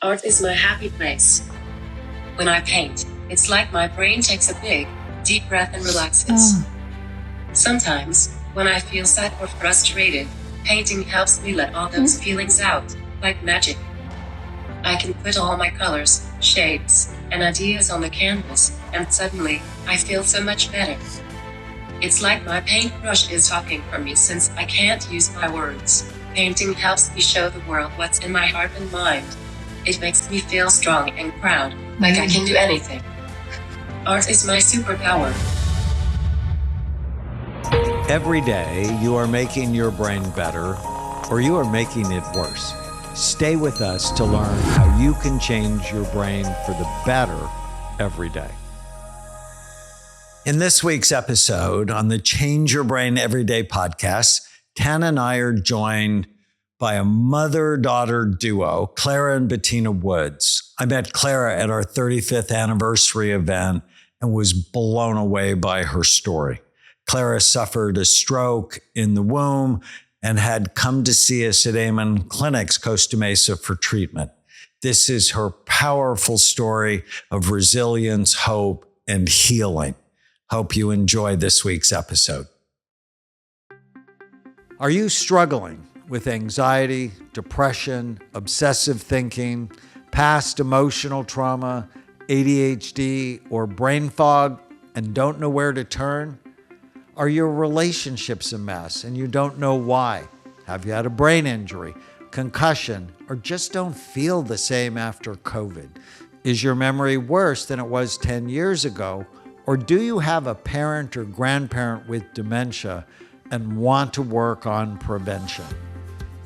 Art is my happy place. When I paint, it's like my brain takes a big, deep breath and relaxes. Sometimes, when I feel sad or frustrated, painting helps me let all those feelings out, like magic. I can put all my colors, shapes, and ideas on the canvas, and suddenly, I feel so much better. It's like my paintbrush is talking for me since I can't use my words. Painting helps me show the world what's in my heart and mind. It makes me feel strong and proud, like I can do anything. Art is my superpower. Every day, you are making your brain better, or you are making it worse. Stay with us to learn how you can change your brain for the better every day. In this week's episode on the Change Your Brain Everyday podcast, Tana and I are joined by a mother-daughter duo, Clara and Betina Woods. I met Clara at our 35th anniversary event and was blown away by her story. Clara suffered a stroke in the womb and had come to see us at Amen Clinics, Costa Mesa, for treatment. This is her powerful story of resilience, hope, and healing. Hope you enjoy this week's episode. Are you struggling with anxiety, depression, obsessive thinking, past emotional trauma, ADHD, or brain fog, and don't know where to turn? Are your relationships a mess and you don't know why? Have you had a brain injury, concussion, or just don't feel the same after COVID? Is your memory worse than it was 10 years ago? Or do you have a parent or grandparent with dementia and want to work on prevention?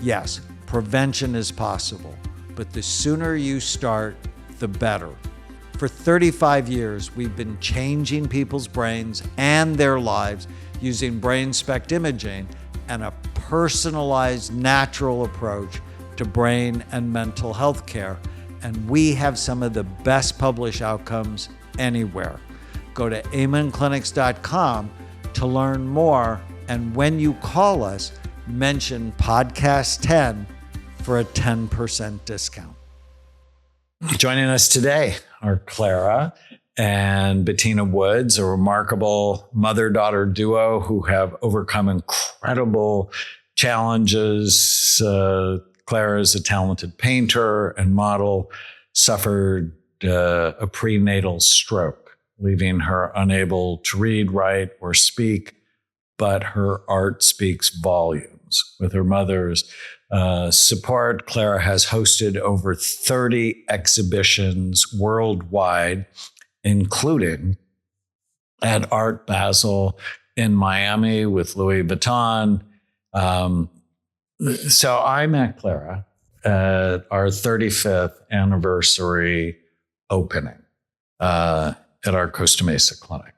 Yes, prevention is possible, but the sooner you start, the better. For 35 years, we've been changing people's brains and their lives using brain SPECT imaging and a personalized, natural approach to brain and mental health care. And we have some of the best published outcomes anywhere. Go to amenclinics.com to learn more. And when you call us, mention Podcast 10 for a 10% discount. Joining us today are Clara and Betina Woods, a remarkable mother-daughter duo who have overcome incredible challenges. Clara is a talented painter and model, suffered a prenatal stroke, leaving her unable to read, write, or speak, but her art speaks volumes. With her mother's support, Clara has hosted over 30 exhibitions worldwide, including at Art Basel in Miami with Louis Vuitton. So I met Clara at our 35th anniversary opening at our Costa Mesa clinic.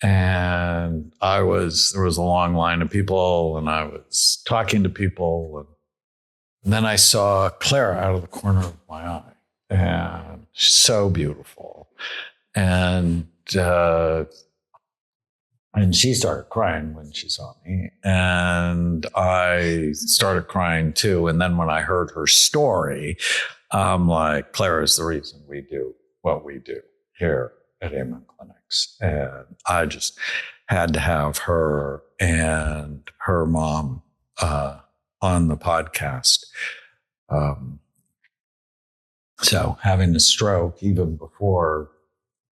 And there was a long line of people, and I was talking to people. And then I saw Clara out of the corner of my eye, and she's so beautiful. And she started crying when she saw me, and I started crying too. And then when I heard her story, I'm like, Clara is the reason we do what we do here at Amen Clinics. And I just had to have her and her mom on the podcast. So having a stroke even before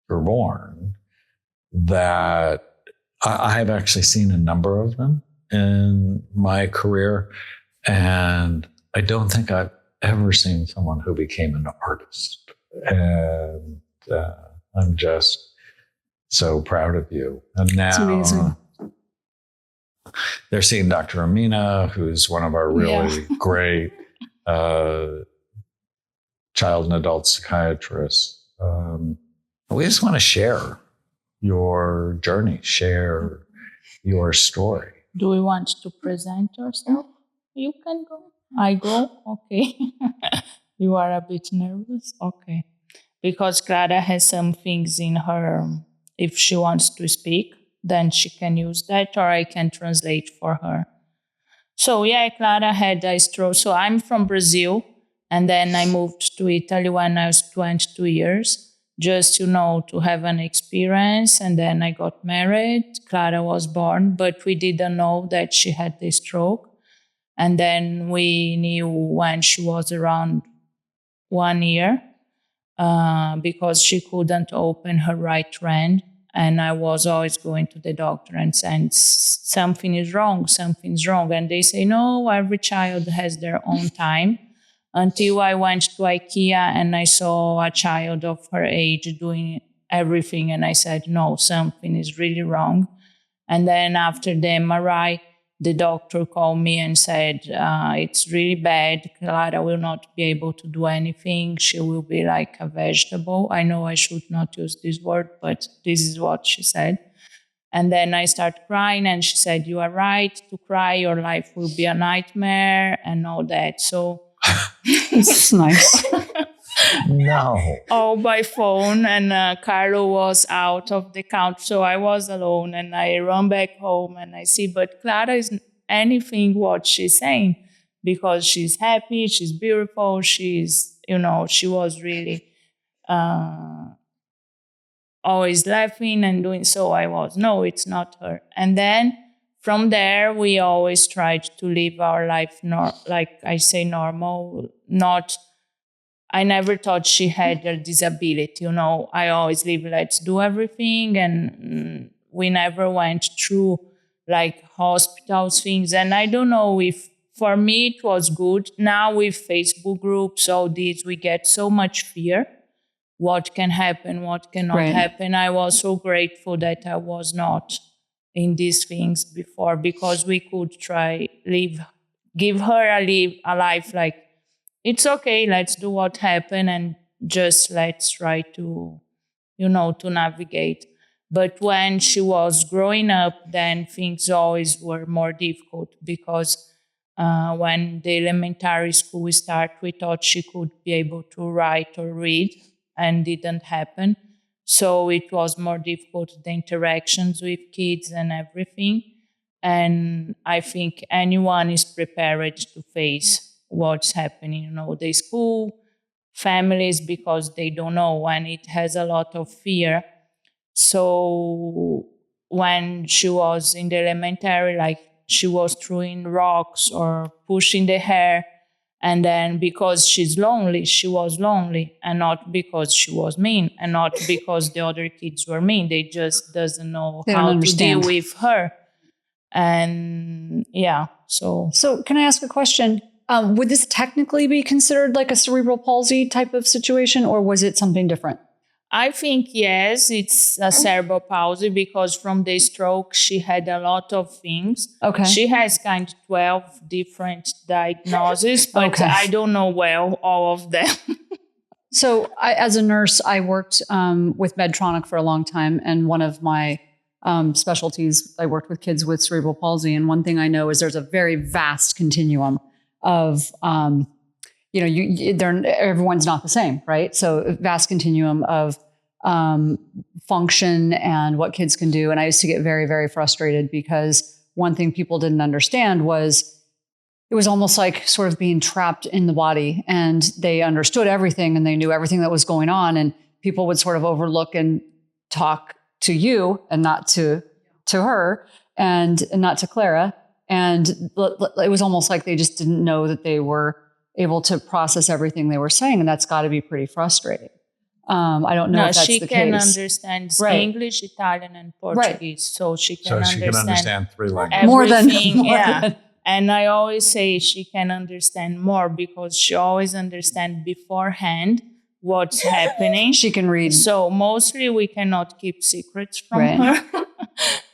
you're born, that I've actually seen a number of them in my career. And I don't think I've ever seen someone who became an artist. And I'm just so proud of you. And now they're seeing Dr. Amina, who's one of our really great child and adult psychiatrists. We just want to share your journey, share your story. Do we want to present yourself? You can go. I go? Okay. You are a bit nervous? Okay. Because Clara has some things in her, if she wants to speak, then she can use that, or I can translate for her. So Clara had a stroke. So I'm from Brazil, And then I moved to Italy when I was 22 years, just, to have an experience. And then I got married. Clara was born, but we didn't know that she had the stroke. And then we knew when she was around 1 year, because she couldn't open her right hand. And I was always going to the doctor and saying, something's wrong. And they say, no, every child has their own time. Until I went to IKEA and I saw a child of her age doing everything. And I said, no, something is really wrong. And then after the MRI, the doctor called me and said, it's really bad. Clara will not be able to do anything. She will be like a vegetable. I know I should not use this word, but this is what she said. And then I started crying and she said, you are right to cry. Your life will be a nightmare and all that. So That's nice. No. all by phone, and Carlo was out of the country, so I was alone, and I run back home and I see, but Clara isn't anything what she's saying, because she's happy, she's beautiful, she's, she was really always laughing and doing, so I was, no, it's not her. And then from there, we always tried to live our life, like I say, normal, I never thought she had a disability, I always live, let's do everything. And we never went through like hospitals things. And I don't know if, for me, it was good. Now with Facebook groups, all these, we get so much fear. What can happen, what cannot happen. I was so grateful that I was not in these things before, because we could give her a life like, it's okay, let's do what happened and just let's try to, to navigate. But when she was growing up, then things always were more difficult, because when the elementary school started, we thought she could be able to write or read, and didn't happen. So it was more difficult, the interactions with kids and everything. And I think anyone is prepared to face what's happening, the school, families, because they don't know, and it has a lot of fear. So when she was in the elementary, like she was throwing rocks or pushing the hair. And then because she's lonely, she was lonely, and not because she was mean, and not because the other kids were mean. They just doesn't know how to deal with her. And so can I ask a question? Would this technically be considered like a cerebral palsy type of situation, or was it something different? I think, yes, it's a cerebral palsy, because from the stroke, she had a lot of things. Okay. She has 12 different diagnoses, but I don't know all of them. So as a nurse, I worked with Medtronic for a long time. And one of my specialties, I worked with kids with cerebral palsy. And one thing I know is there's a very vast continuum of everyone's not the same, right? So a vast continuum of function and what kids can do. And I used to get very, very frustrated, because one thing people didn't understand was it was almost like sort of being trapped in the body, and they understood everything and they knew everything that was going on. And people would sort of overlook and talk to you and not to her and not to Clara. And it was almost like they just didn't know that they were able to process everything they were saying. And that's got to be pretty frustrating. I don't know if that's the case. She can understand English, Italian, and Portuguese. So she can understand 3 languages. More than. And I always say she can understand more, because she always understands beforehand what's happening. She can read. So mostly we cannot keep secrets from her.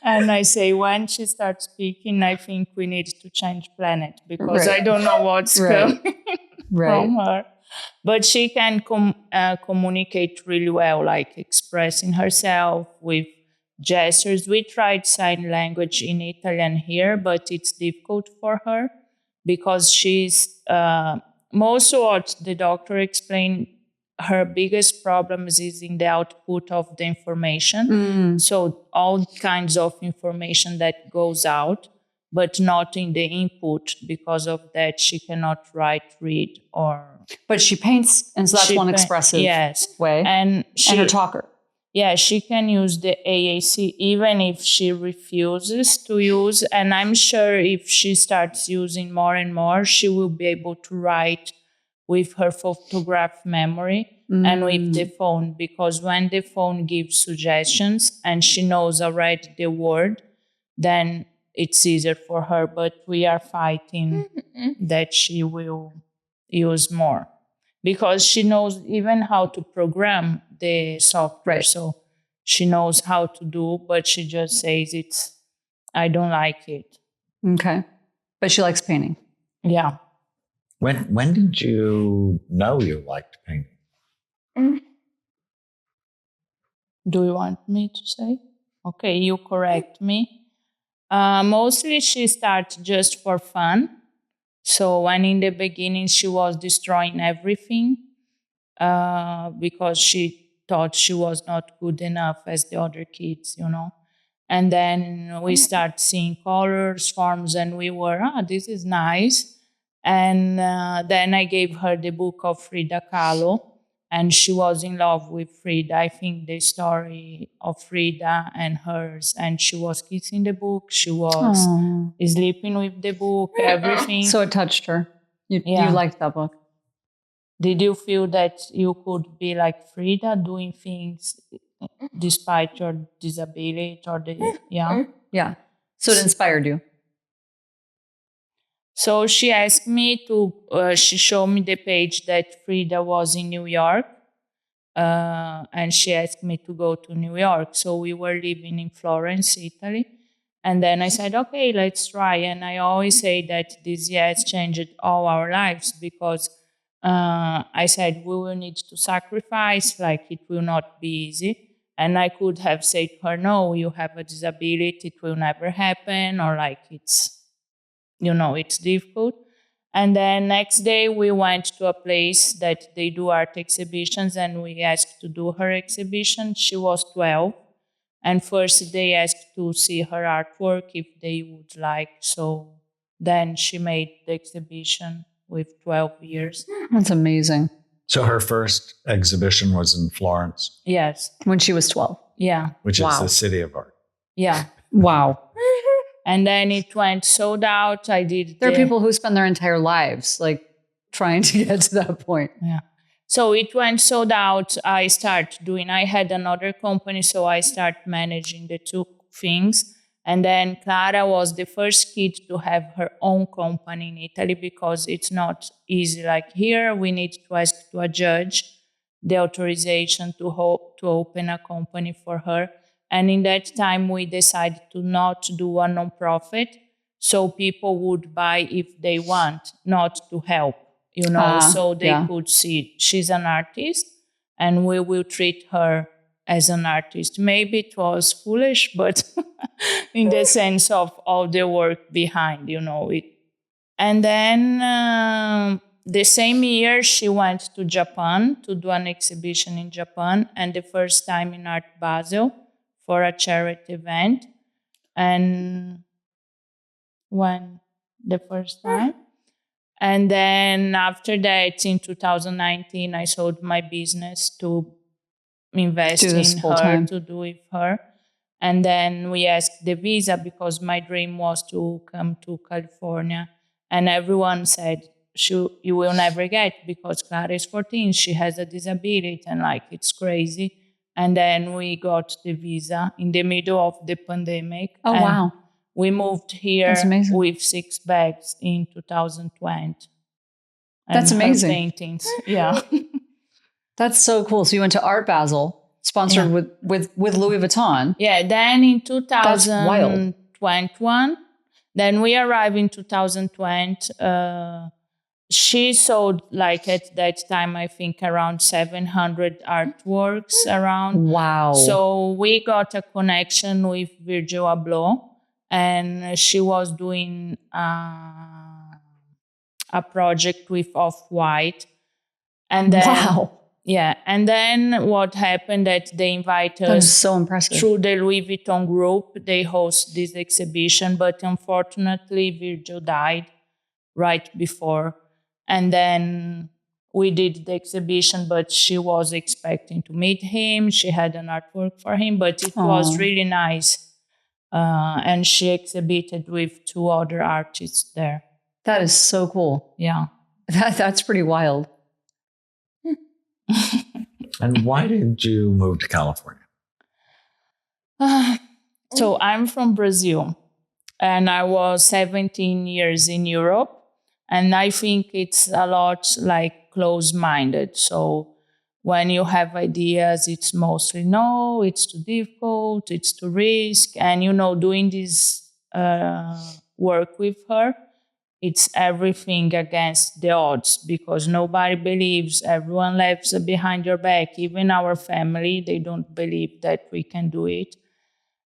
And I say, when she starts speaking, I think we need to change planet, because I don't know what's coming from her. But she can communicate really well, like expressing herself with gestures. We tried sign language in Italian here, but it's difficult for her, because she's most of what the doctor explained, her biggest problems is in the output of the information. So all kinds of information that goes out, but not in the input. Because of that, she cannot write, read, or... But she paints, and so that's one expressive way. And her talker. Yeah, she can use the AAC even if she refuses to use. And I'm sure if she starts using more and more, she will be able to write with her photograph memory and with the phone. Because when the phone gives suggestions and she knows already the word, then it's easier for her. But we are fighting that she will use more. Because she knows even how to program the software. Right. So she knows how to do, but she just says I don't like it. Okay. But she likes painting. Yeah. When did you know you liked painting? Do you want me to say? Okay, you correct me. Mostly she starts just for fun. So when in the beginning she was destroying everything because she thought she was not good enough as the other kids, And then we start seeing colors, forms, and we were, this is nice. And then I gave her the book of Frida Kahlo, and she was in love with Frida. I think the story of Frida and hers, and she was kissing the book. She was sleeping with the book, everything. So it touched her. You liked that book. Did you feel that you could be like Frida, doing things despite your disability or Yeah. So it inspired you. So she asked me she showed me the page that Frida was in New York. And she asked me to go to New York. So we were living in Florence, Italy. And then I said, okay, let's try. And I always say that this year has changed all our lives because I said, we will need to sacrifice, like it will not be easy. And I could have said to her, no, you have a disability, it will never happen, or like it's difficult. And then next day we went to a place that they do art exhibitions and we asked to do her exhibition. She was 12. And first they asked to see her artwork if they would like. So then she made the exhibition with 12 years. That's amazing. So her first exhibition was in Florence. Yes. When she was 12. Yeah. Which is the city of art. Yeah. Wow. And then it went sold out. There are people who spend their entire lives like trying to get to that point. Yeah. So it went sold out. I had another company, so I started managing the two things. And then Clara was the first kid to have her own company in Italy because it's not easy. Like here, we need to ask to a judge the authorization to open a company for her. And in that time, we decided to not do a nonprofit, so people would buy if they want, not to help, so they could see she's an artist and we will treat her as an artist. Maybe it was foolish, but in the sense of all the work behind, it. And then the same year, she went to Japan to do an exhibition in Japan, and the first time in Art Basel for a charity event. And when the first time. And then after that, in 2019, I sold my business to invest in her, to do with her. And then we asked the visa because my dream was to come to California. And everyone said, you will never get because Clara is 14, she has a disability, and it's crazy. And then we got the visa in the middle of the pandemic. Oh, wow. We moved here with 6 bags in 2020. That's amazing. Paintings, yeah. That's so cool. So you went to Art Basel, sponsored with Louis Vuitton. Yeah, then in 2021, then we arrived in 2020. She sold, at that time, I think around 700 artworks around. Wow. So we got a connection with Virgil Abloh, and she was doing a project with Off-White. And then, yeah. And then what happened that they invite That is us so impressive. through the Louis Vuitton group. They host this exhibition, but unfortunately Virgil died right before. And then we did the exhibition, but she was expecting to meet him. She had an artwork for him, but it was really nice. And she exhibited with 2 other artists there. That is so cool. Yeah. That's pretty wild. And why did you move to California? So I'm from Brazil, and I was 17 years in Europe. And I think it's a lot like close-minded. So when you have ideas, it's mostly, no, it's too difficult, it's too risk. And, doing this work with her, it's everything against the odds because nobody believes, everyone laughs behind your back. Even our family, they don't believe that we can do it.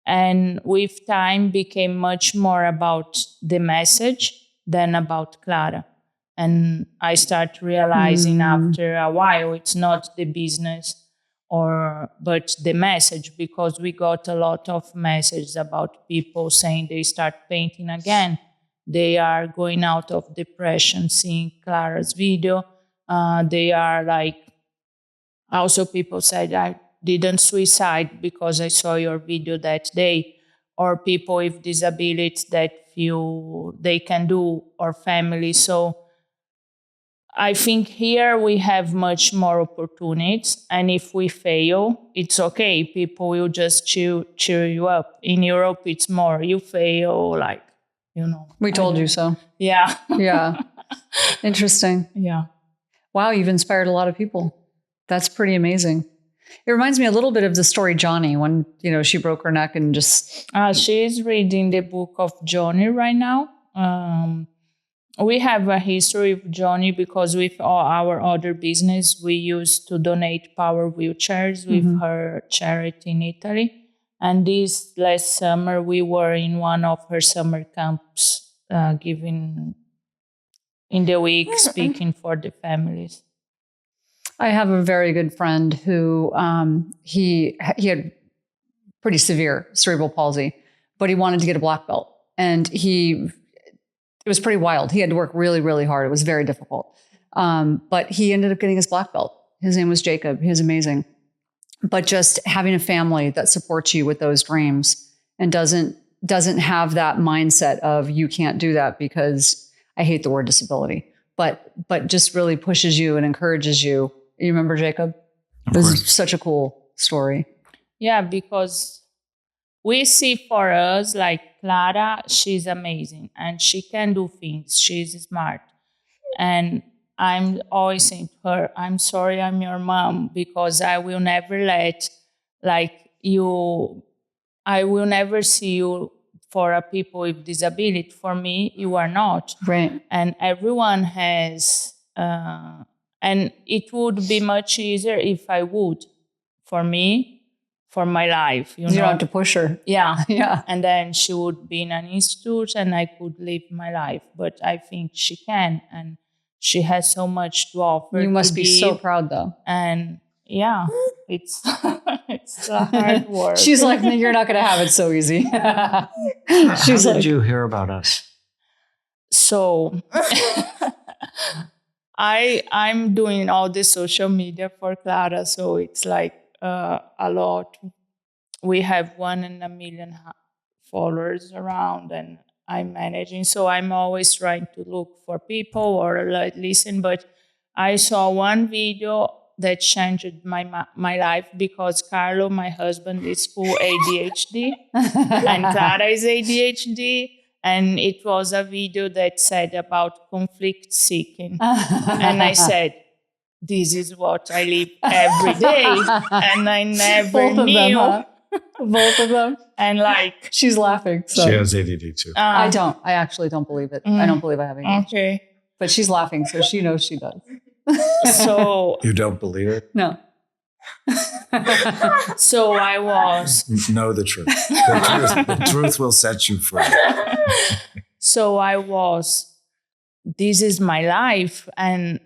And with time became much more about the message than about Clara. And I start realizing after a while, it's not the business but the message, because we got a lot of messages about people saying they start painting again. They are going out of depression, seeing Clara's video. They are like, also people said, I didn't suicide because I saw your video that day. Or people with disabilities that feel they can do, or family. So I think here we have much more opportunities. And if we fail, it's okay. People will just cheer you up. In Europe, it's more, you fail, like, We told you so. Yeah. Yeah. Interesting. Yeah. Wow, you've inspired a lot of people. That's pretty amazing. It reminds me a little bit of the story Johnny, when, she broke her neck and just... She is reading the book of Johnny right now. We have a history with Johnny because with all our other business, we used to donate power wheelchairs with her charity in Italy. And this last summer, we were in one of her summer camps, giving in the week, speaking for the families. I have a very good friend who he had pretty severe cerebral palsy, but he wanted to get a black belt. And it was pretty wild. He had to work really, really hard. It was very difficult. But he ended up getting his black belt. His name was Jacob. He was amazing. But just having a family that supports you with those dreams and doesn't have that mindset of you can't do that, because I hate the word disability, but just really pushes you and encourages you. You remember Jacob? It was such a cool story. Yeah, because we see for us, like Clara, she's amazing and she can do things. She's smart. And I'm always saying to her, I'm sorry I'm your mom, because I will never I will never see you for a people with disability. For me, you are not. Right. And everyone has, and it would be much easier if I would, for me, for my life. You don't have to push her. Yeah. Yeah. And then she would be in an institute and I could live my life. But I think she can. And she has so much to offer. You must be so proud, though. And yeah, it's it's a hard work. She's like, you're not going to have it so easy. How did you hear about us? So I'm doing all the social media for Clara. So it's like a lot. We have 1 million followers around, and I'm managing. So I'm always trying to look for people or like listen. But I saw one video that changed my life, because Carlo, my husband, is full ADHD and Clara is ADHD. And it was a video that said about conflict seeking. And I said, this is what I live every day. And I never knew. Them, huh? Both of them. And like, she's laughing. So. She has ADD too. I don't. I actually don't believe it. I don't believe I have ADD. Okay. But she's laughing, so she knows she does. So you don't believe it? No. So I was. Know the truth. The truth will set you free. So I was. This is my life, and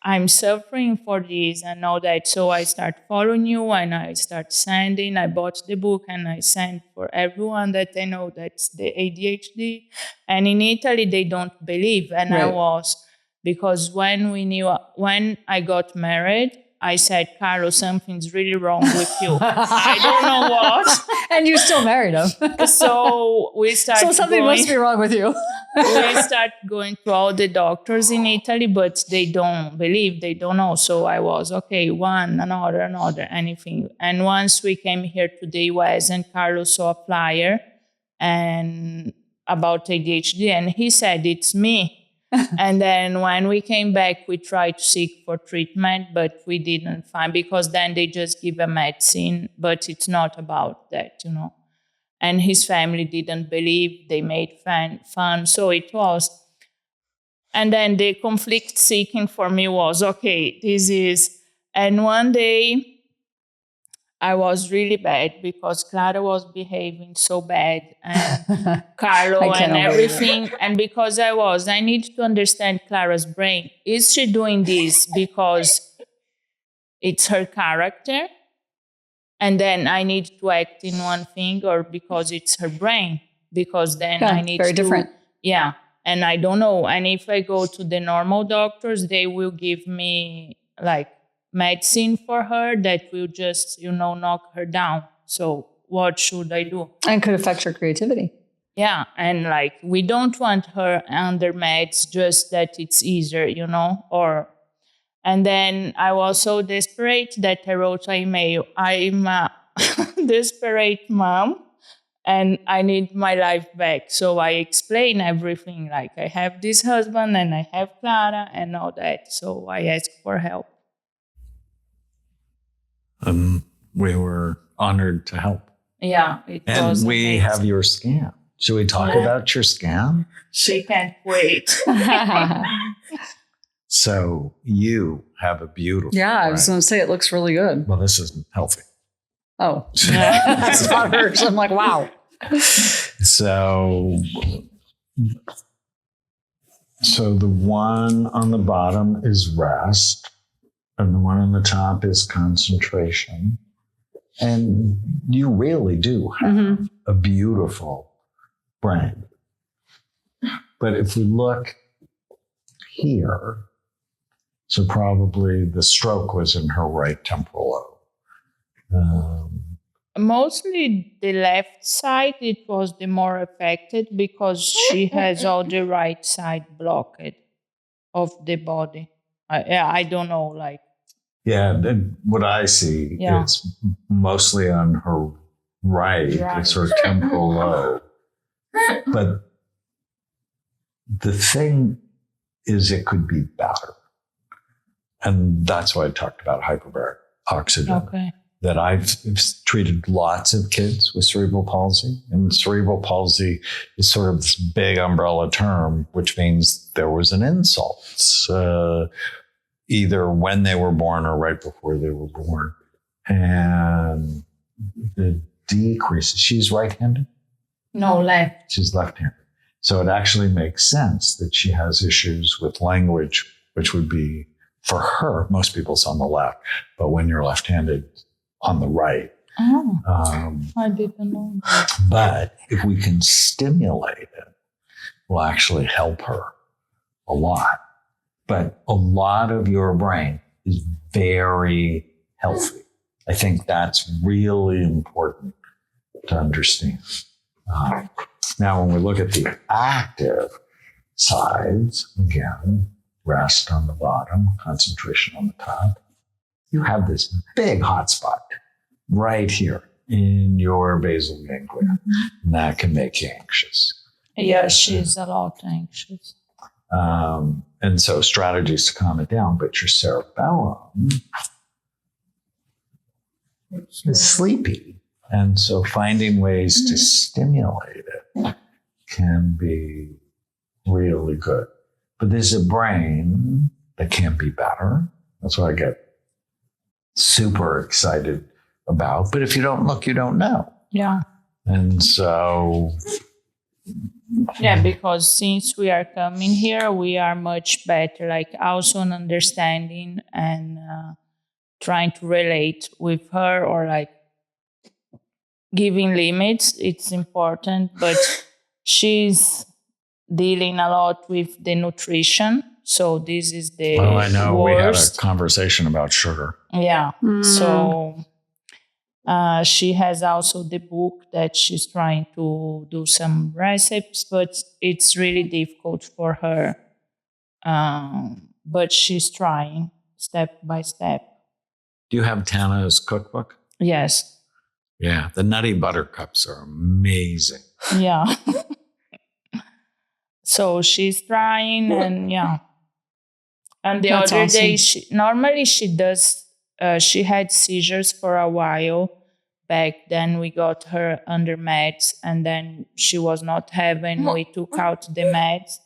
I'm suffering for this and all that. So I start following you and I start sending. I bought the book and I sent for everyone that I know that's the ADHD. And in Italy, they don't believe. And I Right. was, because when I got married, I said, Carlo, something's really wrong with you. I don't know what. And you still married him. So we started So something must be wrong with you. we start going to all the doctors in Italy, but they don't believe, they don't know. So I was, okay, one, another, anything. And once we came here to the US and Carlos saw a flyer and about ADHD and he said, it's me. And then when we came back, we tried to seek for treatment, but we didn't find, because then they just give a medicine, but it's not about that, you know. And his family didn't believe, they made fun. So it was. And then the conflict seeking for me was, okay, this is. And one day I was really bad because Clara was behaving so bad and Carlo and everything. And because I need to understand Clara's brain. Is she doing this because it's her character? And then I need to act in one thing, or because it's her brain, because then I need very different. Yeah. And I don't know. And if I go to the normal doctors, they will give me like medicine for her that will just, knock her down. So what should I do? And could affect her creativity. Yeah. And like, we don't want her under meds, just that it's easier, And then I was so desperate that I wrote an email. I'm a desperate mom and I need my life back. So I explain everything, like I have this husband and I have Clara and all that. So I asked for help. We were honored to help. Yeah, it was And we amazing. have your scam. Should we talk about your scam? She can't wait. So you have a beautiful. Yeah, I was going to say it looks really good. Well, this isn't healthy. Oh, that's not hers. I'm like, wow. So the one on the bottom is rest, and the one on the top is concentration. And you really do have a beautiful brain. But if we look here, so probably the stroke was in her right temporal lobe. Mostly the left side, it was the more affected because she has all the right side blocked of the body. I don't know, like. Yeah, and what I see, it's mostly on her right. It's her temporal lobe. But the thing is, it could be better. And that's why I talked about hyperbaric oxygen. Okay. That I've treated lots of kids with cerebral palsy. And cerebral palsy is sort of this big umbrella term, which means there was an insult, either when they were born or right before they were born. And the decrease, she's right-handed? No, left. She's left-handed. So it actually makes sense that she has issues with language, which would be, for her, most people's on the left. But when you're left-handed, on the right. Oh, I didn't know. But if we can stimulate it, we'll actually help her a lot. But a lot of your brain is very healthy. I think that's really important to understand. Now, when we look at the active sides, again, rest on the bottom, concentration on the top, you have this big hot spot right here in your basal ganglia. And that can make you anxious. Yeah, she's a lot anxious. And so strategies to calm it down, but your cerebellum is sleepy. And so finding ways to stimulate it can be really good. But there's a brain that can be better. That's what I get super excited about. But if you don't look, you don't know. Yeah. And so Yeah, because since we are coming here, we are much better, like also in understanding and trying to relate with her, or like giving limits. It's important, but she's dealing a lot with the nutrition. So this is the Oh, I know. worst. We had a conversation about sugar. Yeah. So she has also the book that she's trying to do some recipes, but it's really difficult for her. But she's trying step by step. Do you have Tana's cookbook? Yes. Yeah. The Nutty Buttercups are amazing. Yeah. So she's trying, and yeah. And the That's other day, awesome. normally she does, she had seizures for a while. Back then we got her under meds, and then she was not having, we took out the meds.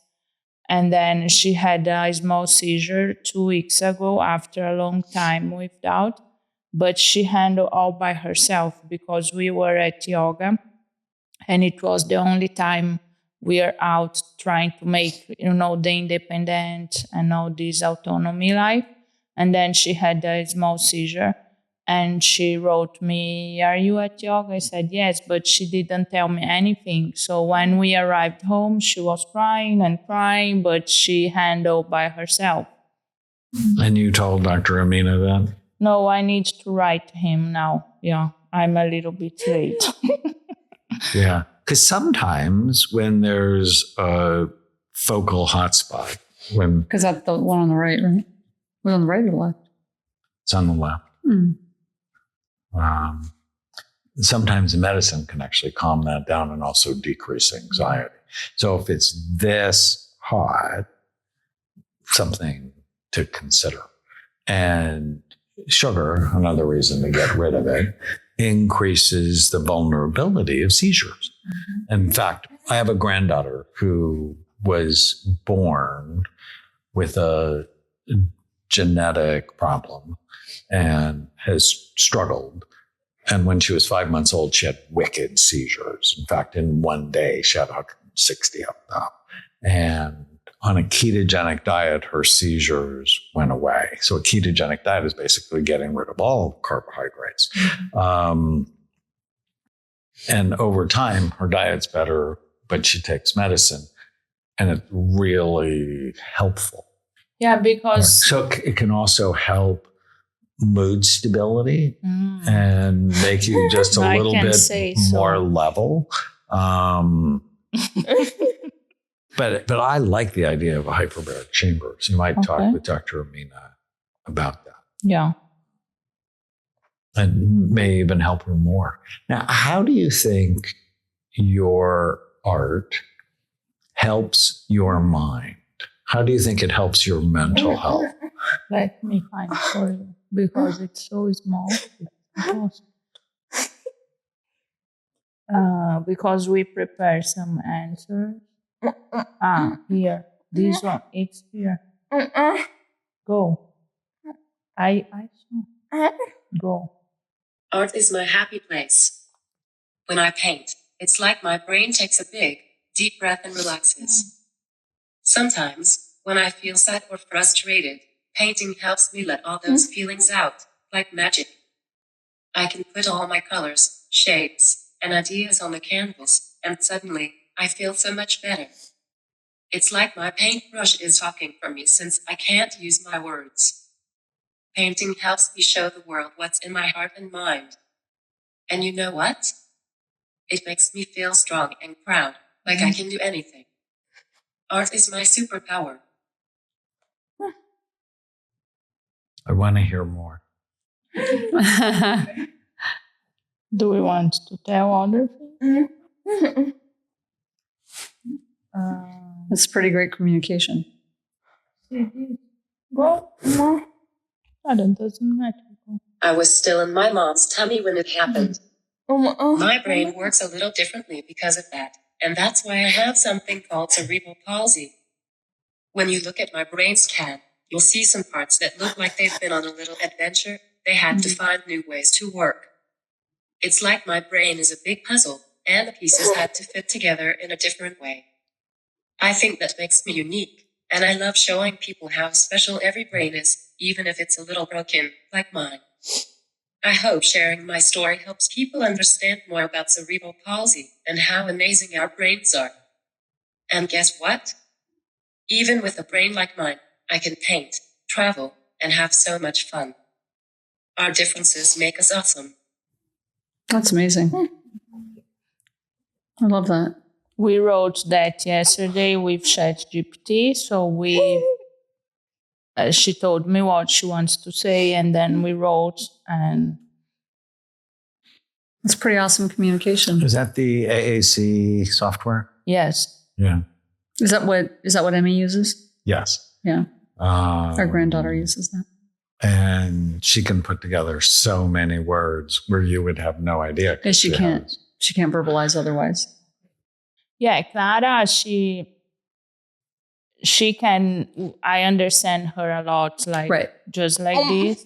And then she had a small seizure 2 weeks ago after a long time without, but she handled all by herself because we were at yoga, and it was the only time we are out trying to make, the independent and all this autonomy life. And then she had a small seizure, and she wrote me, "Are you at yoga?" I said, "Yes," but she didn't tell me anything. So when we arrived home, she was crying and crying, but she handled by herself. And you told Dr. Amina that? No, I need to write him now. Yeah, I'm a little bit late. Yeah. Because sometimes when there's a focal hotspot, when Because that's the one on the right, right? Was on the right or the left? it's on the left, sometimes medicine can actually calm that down and also decrease anxiety. So if it's this hot, something to consider. And sugar, another reason to get rid of it, increases the vulnerability of seizures. In fact, I have a granddaughter who was born with a genetic problem and has struggled. And when she was 5 months old, she had wicked seizures. In fact, in one day, she had 160 of them. And on a ketogenic diet, her seizures went away. So a ketogenic diet is basically getting rid of all carbohydrates. And over time, her diet's better, but she takes medicine, and it's really helpful. Yeah, because... So it can also help mood stability and make you just a little bit more level. But I like the idea of a hyperbaric chamber. So you might talk with Dr. Amina about that. Yeah. And may even help her more. Now, how do you think your art helps your mind? How do you think it helps your mental health? Let me find it for you, because it's so small. Because we prepare some answers. Here. This one, it's here. Go. I saw. Go. Art is my happy place. When I paint, it's like my brain takes a big, deep breath and relaxes. Sometimes, when I feel sad or frustrated, painting helps me let all those feelings out, like magic. I can put all my colors, shapes, and ideas on the canvas, and suddenly, I feel so much better. It's like my paintbrush is talking for me since I can't use my words. Painting helps me show the world what's in my heart and mind. And you know what? It makes me feel strong and proud, like I can do anything. Art is my superpower. I want to hear more. Do we want to tell other things? That's pretty great communication. Go. That doesn't matter. I was still in my mom's tummy when it happened. My brain works a little differently because of that, and that's why I have something called cerebral palsy. When you look at my brain scan, you'll see some parts that look like they've been on a little adventure. They had to find new ways to work. It's like my brain is a big puzzle, and the pieces had to fit together in a different way. I think that makes me unique, and I love showing people how special every brain is, even if it's a little broken, like mine. I hope sharing my story helps people understand more about cerebral palsy and how amazing our brains are. And guess what? Even with a brain like mine, I can paint, travel, and have so much fun. Our differences make us awesome. That's amazing. I love that. We wrote that yesterday with ChatGPT, so she told me what she wants to say, and then we wrote, and It's pretty awesome communication. Is that the AAC software? yes. Yeah. Is that what Emmy uses? Yes. Yeah. Our granddaughter uses that. And she can put together so many words where you would have no idea. Because she can't verbalize otherwise. Yeah, Clara, she can, I understand her a lot, like Right. just like this.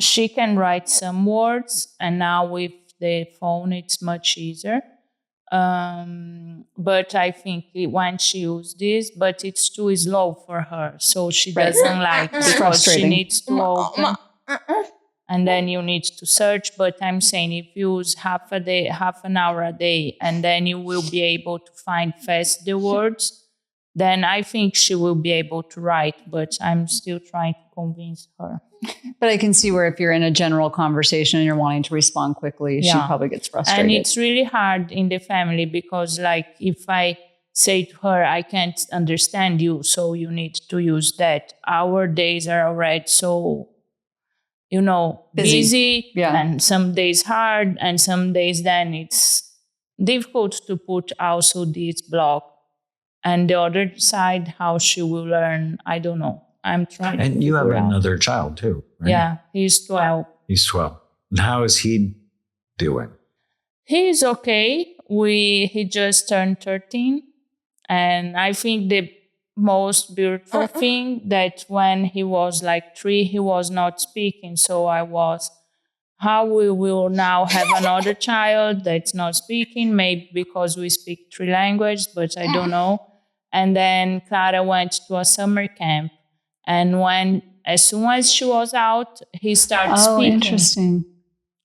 She can write some words, and now with the phone, it's much easier. But I think when she uses this, but it's too slow for her, so she doesn't like it because she needs to open. And then you need to search. But I'm saying if you use half an hour a day, and then you will be able to find fast the words, then I think she will be able to write. But I'm still trying to convince her. But I can see where if you're in a general conversation and you're wanting to respond quickly, she probably gets frustrated. And it's really hard in the family because, like, if I say to her, I can't understand you, so you need to use that. Our days are already so, busy. Yeah. And some days hard, and some days then it's difficult to put also this block. And the other side, how she will learn, I don't know. I'm trying to And you have figure out. another child too, right? Yeah, he's 12. He's 12. And how is he doing? He's okay. He just turned 13. And I think the most beautiful thing that when he was like 3, he was not speaking. So I was, how we will now have another child that's not speaking, maybe because we speak 3 languages, but I don't know. And then Clara went to a summer camp. And as soon as she was out, he started speaking. Oh, interesting.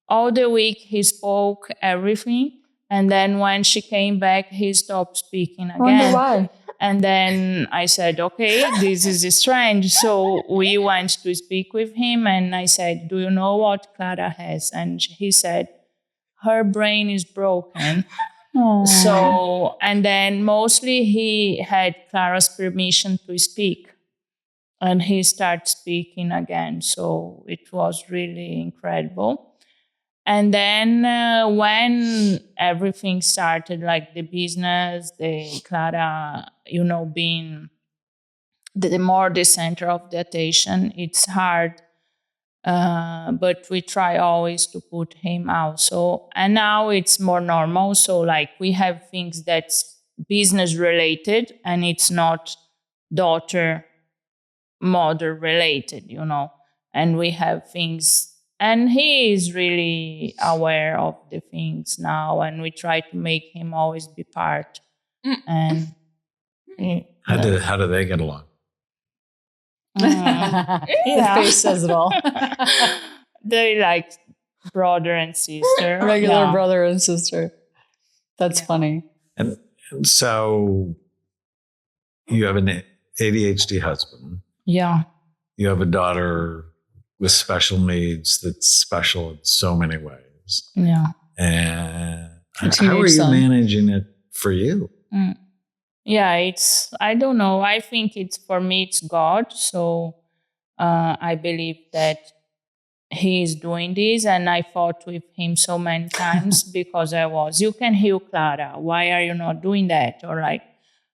All the week he spoke everything. And then when she came back, he stopped speaking again. I wonder why. And then I said, okay, this is strange. So we went to speak with him, and I said, do you know what Clara has? And he said, her brain is broken. Aww. So, and then mostly he had Clara's permission to speak. And he started speaking again. So it was really incredible. And then when everything started, like the business, the Clara, being the center of the attention, it's hard. But we try always to put him out. So, and now it's more normal. So like we have things that's business related, and it's not mother related, and we have things, and he is really aware of the things now, and we try to make him always be part. And how do they get along? The face says it all. They're like brother and sister, Regular brother and sister. That's funny. And so you have an ADHD husband. Yeah. You have a daughter with special needs that's special in so many ways. Yeah. And how are you managing it for you? Yeah, I don't know. I think for me, it's God. So I believe that he is doing this. And I fought with him so many times because you can heal Clara. Why are you not doing that? Or like,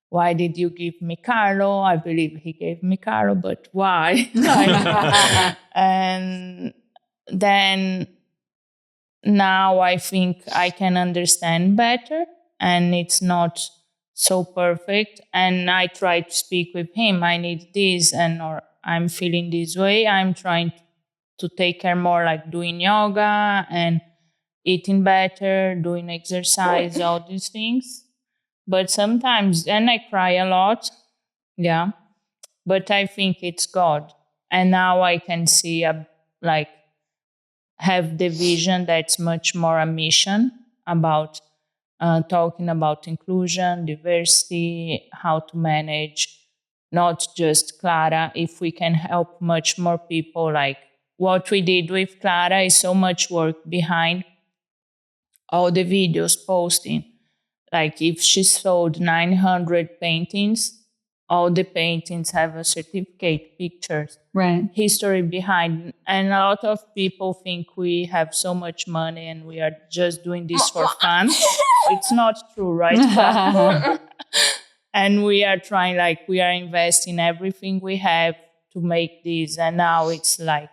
why did you give me Carlo? I believe he gave me Carlo, but why? And then now I think I can understand better, and it's not so perfect. And I try to speak with him. I need this, or I'm feeling this way. I'm trying to take care more, like doing yoga and eating better, doing exercise, all these things. But sometimes, and I cry a lot. Yeah. But I think it's God. And now I can see have the vision that's much more a mission about talking about inclusion, diversity, how to manage not just Clara, if we can help much more people. Like what we did with Clara is so much work behind all the videos posting. Like if she sold 900 paintings, all the paintings have a certificate, pictures, Right. history behind. And a lot of people think we have so much money and we are just doing this for fun. It's not true, right? And we are trying, we are investing everything we have to make this. And now it's like,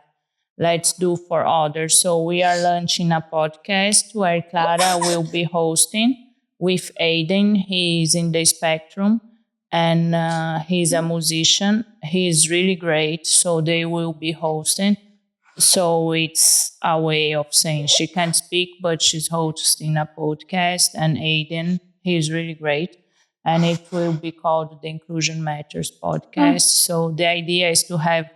let's do for others. So we are launching a podcast where Clara will be hosting with Aiden. He's in the spectrum and he's a musician. He's really great. So they will be hosting. So it's a way of saying she can't speak, but she's hosting a podcast. And Aiden, he's really great. And it will be called the Inclusion Matters podcast. So the idea is to have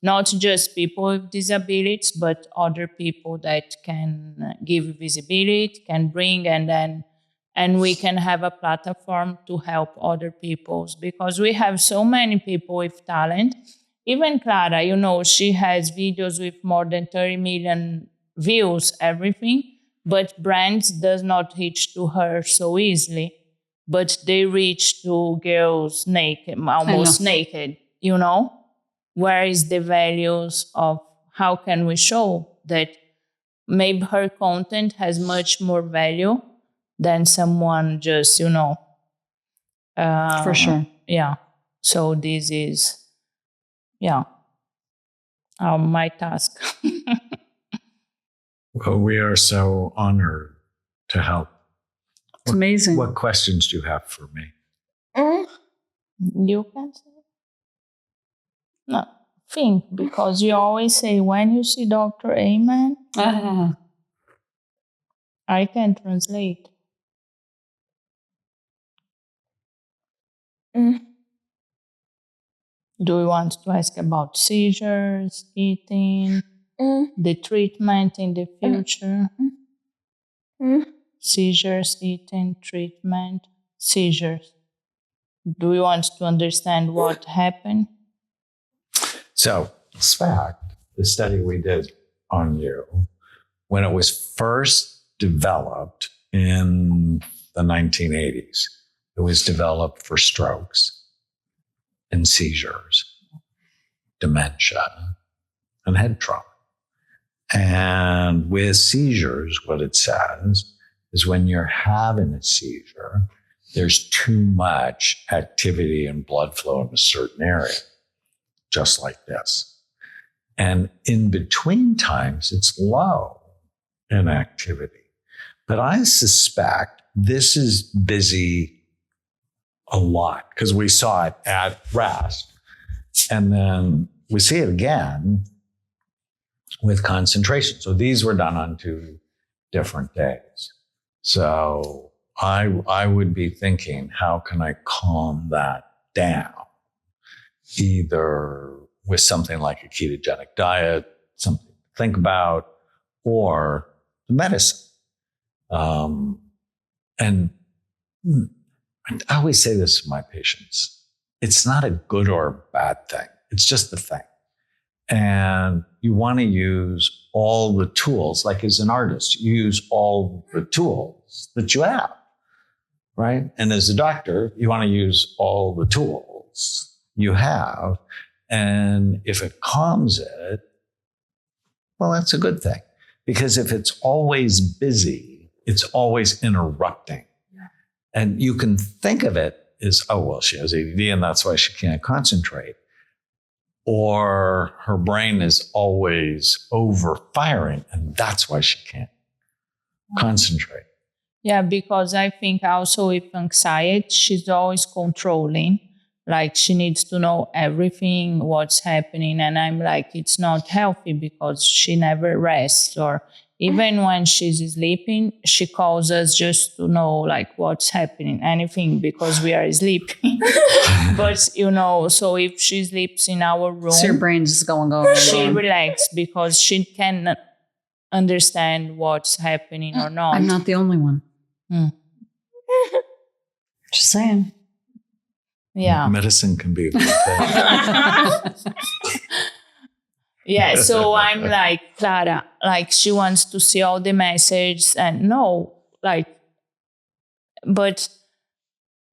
not just people with disabilities, but other people that can give visibility, can bring, and we can have a platform to help other peoples, because we have so many people with talent. Even Clara, she has videos with more than 30 million views, everything, but brands does not reach to her so easily. But they reach to girls naked, almost naked, Where is the values of how can we show that maybe her content has much more value than someone just, For sure. Yeah. So this is, my task. Well, we are so honored to help. It's amazing. What questions do you have for me? You can say. No, think, because you always say, when you see Dr. Amen, I can translate. Do you want to ask about seizures, eating, the treatment in the future? Seizures, eating, treatment, seizures. Do you want to understand what happened? So, SPECT, the study we did on you, when it was first developed in the 1980s, it was developed for strokes and seizures, dementia, and head trauma. And with seizures, what it says is when you're having a seizure, there's too much activity and blood flow in a certain area, just like this. And in between times, it's low in activity. But I suspect this is busy a lot, because we saw it at rest. And then we see it again with concentration. So these were done on 2 different days. So I would be thinking, how can I calm that down? Either with something like a ketogenic diet, something to think about, or the medicine. And I always say this to my patients. It's not a good or a bad thing. It's just a thing. And you want to use all the tools, like as an artist, you use all the tools that you have, right? And as a doctor, you want to use all the tools you have. And if it calms it, well, that's a good thing. Because if it's always busy, it's always interrupting. Yeah. And you can think of it as, oh, well, she has ADD and that's why she can't concentrate. Or her brain is always overfiring and that's why she can't concentrate. Yeah, because I think also with anxiety, she's always controlling. Like she needs to know everything, what's happening. And I'm like, it's not healthy because she never rests. Or Even when she's sleeping, she calls us just to know like what's happening, anything, because we are sleeping. But, you know, so if she sleeps in our room, So your brain's just going. she relaxes because she can understand what's happening or not. I'm not the only one. Just saying. Yeah. Medicine can be a good thing. Yeah, so I'm like, Clara, like she wants to see all the messages and no, like, but,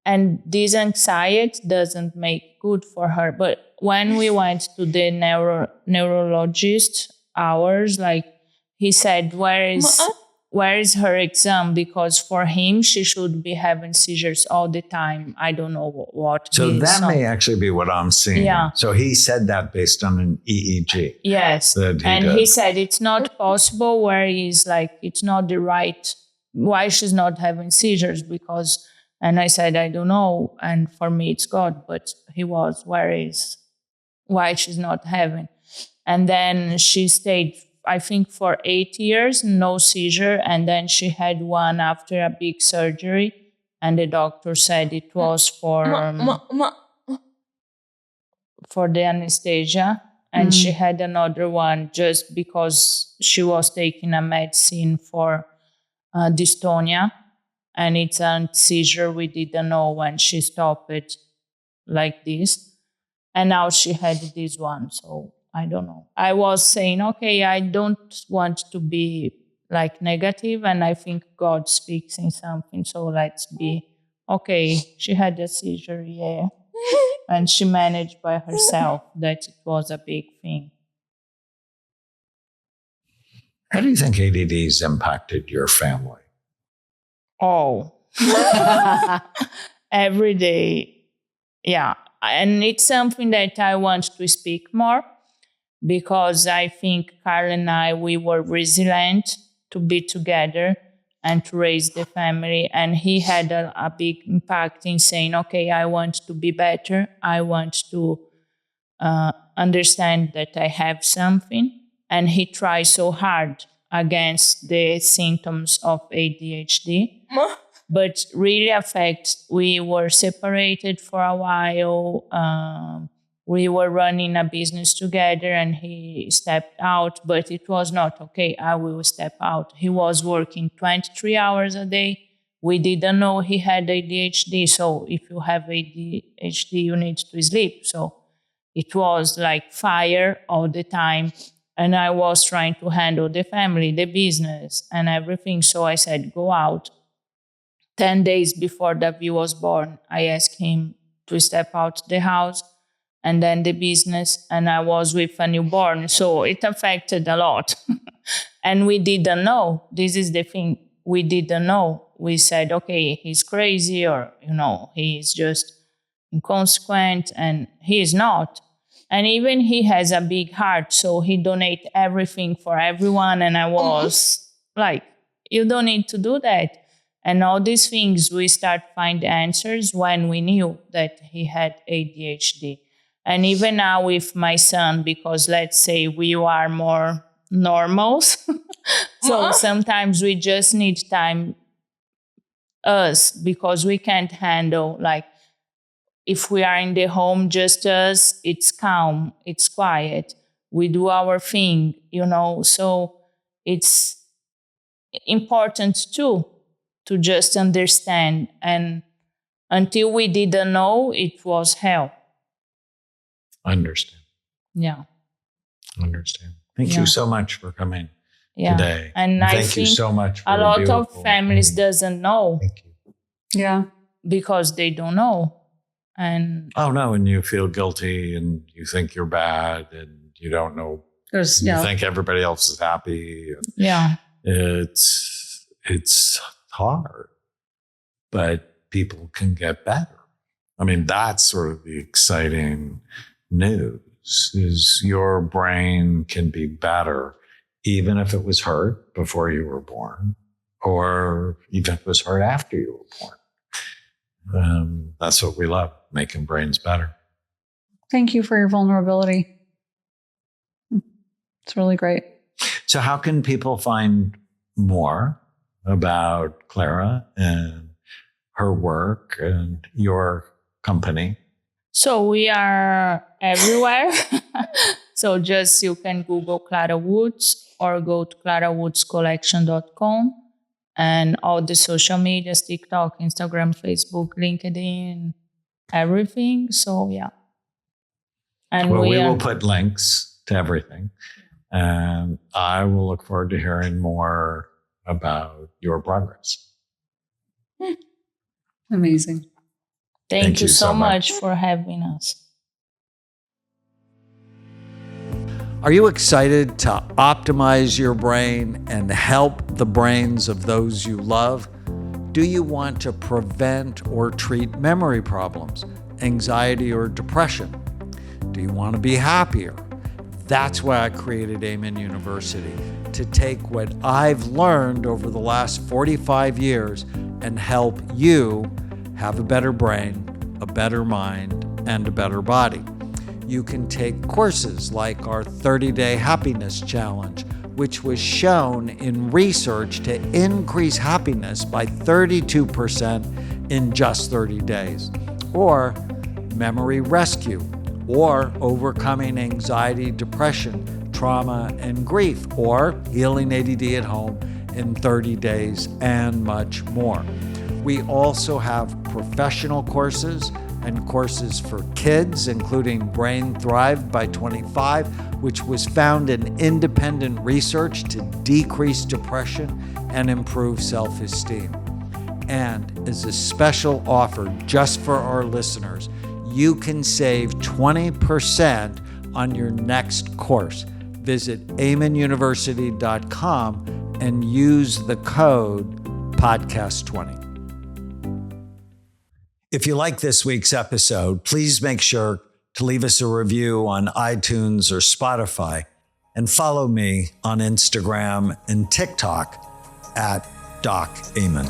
and this anxiety doesn't make good for her. But when we went to the neurologist hours, like he said, where is her exam? Because for him, she should be having seizures all the time. I don't know what. So that may actually be what I'm seeing. Yeah. So he said that based on an EEG. Yes. He said it's not possible, where he's like, it's not the right, why she's not having seizures, because, and I said, I don't know. And for me, it's God, but he was, why she's not having. And then she stayed, I think, for 8 years, no seizure. And then she had one after a big surgery. And the doctor said it was for the anesthesia. And she had another one just because she was taking a medicine for dystonia. And it's a seizure. We didn't know when she stopped it like this. And now she had this one. So I don't know. I was saying, okay, I don't want to be like negative, and I think God's fixing something. So let's be okay. She had a seizure, yeah, and she managed by herself. That it was a big thing. How do you think ADD's impacted your family? Oh, every day, yeah, and it's something that I want to speak more. Because I think Carl and I, we were resilient to be together and to raise the family. And he had a big impact in saying, okay, I want to be better. I want to understand that I have something. And he tried so hard against the symptoms of ADHD. But really we were separated for a while. We were running a business together and he stepped out, but it was not okay. I will step out. He was working 23 hours a day. We didn't know he had ADHD. So if you have ADHD, you need to sleep. So it was like fire all the time. And I was trying to handle the family, the business and everything. So I said, go out. 10 days before Davi was born, I asked him to step out the house. And then the business, and I was with a newborn. So it affected a lot. And we didn't know. This is the thing. We didn't know. We said, okay, he's crazy, or, you know, he's just inconsequent, and he is not. And even he has a big heart, so he donates everything for everyone. And I was like, you don't need to do that. And all these things, we start find answers when we knew that he had ADHD. And even now with my son, because let's say we are more normals. So sometimes we just need time, us, because we can't handle, like, if we are in the home, just us, it's calm, it's quiet. We do our thing, you know. So it's important too, to just understand. And until we didn't know, it was hell. Understand. Yeah. Understand. Thank you so much for coming today. And I think you so much for a lot of families doesn't know. Thank you. Yeah. Because they don't know. And and you feel guilty and you think you're bad and you don't know. You think everybody else is happy. Yeah. It's hard, but people can get better. I mean, that's sort of the exciting news, is your brain can be better, even if it was hurt before you were born, or even if it was hurt after you were born. That's what we love, making brains better. Thank you for your vulnerability. It's really great. So how can people find more about Clara and her work and your company? So we are everywhere. So just you can Google Clara Woods or go to clarawoodscollection.com and all the social medias, TikTok, Instagram, Facebook, LinkedIn, everything. So yeah. And Well, we are, will put links to everything. And I will look forward to hearing more about your progress. Amazing. Thank you so much for having us. Are you excited to optimize your brain and help the brains of those you love? Do you want to prevent or treat memory problems, anxiety, or depression? Do you want to be happier? That's why I created Amen University, to take what I've learned over the last 45 years and help you have a better brain, a better mind, and a better body. You can take courses like our 30-day happiness challenge, which was shown in research to increase happiness by 32% in just 30 days, or memory rescue, or overcoming anxiety, depression, trauma, and grief, or healing ADD at home in 30 days, and much more. We also have professional courses and courses for kids, including Brain Thrive by 25, which was found in independent research to decrease depression and improve self-esteem. And as a special offer just for our listeners, you can save 20% on your next course. Visit amenuniversity.com and use the code podcast20. If you like this week's episode, please make sure to leave us a review on iTunes or Spotify, and follow me on Instagram and TikTok at Doc Amen.